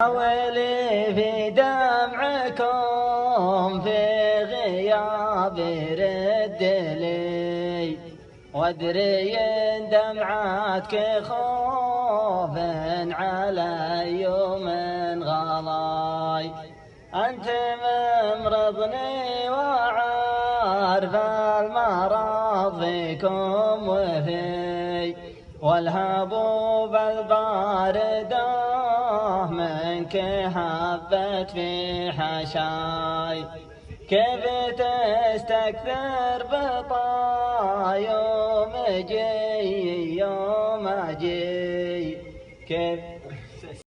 ويلي في دمعكم في غيابي رد لي، وادري ان دمعاتك خوف على يوم غلاي. انت ممرضني وعارف المرض فيكم وفي، والهبوب الباردة منك هبت في حشاي. كيف تستكثر بطا يوم جي يوم اجي، كيف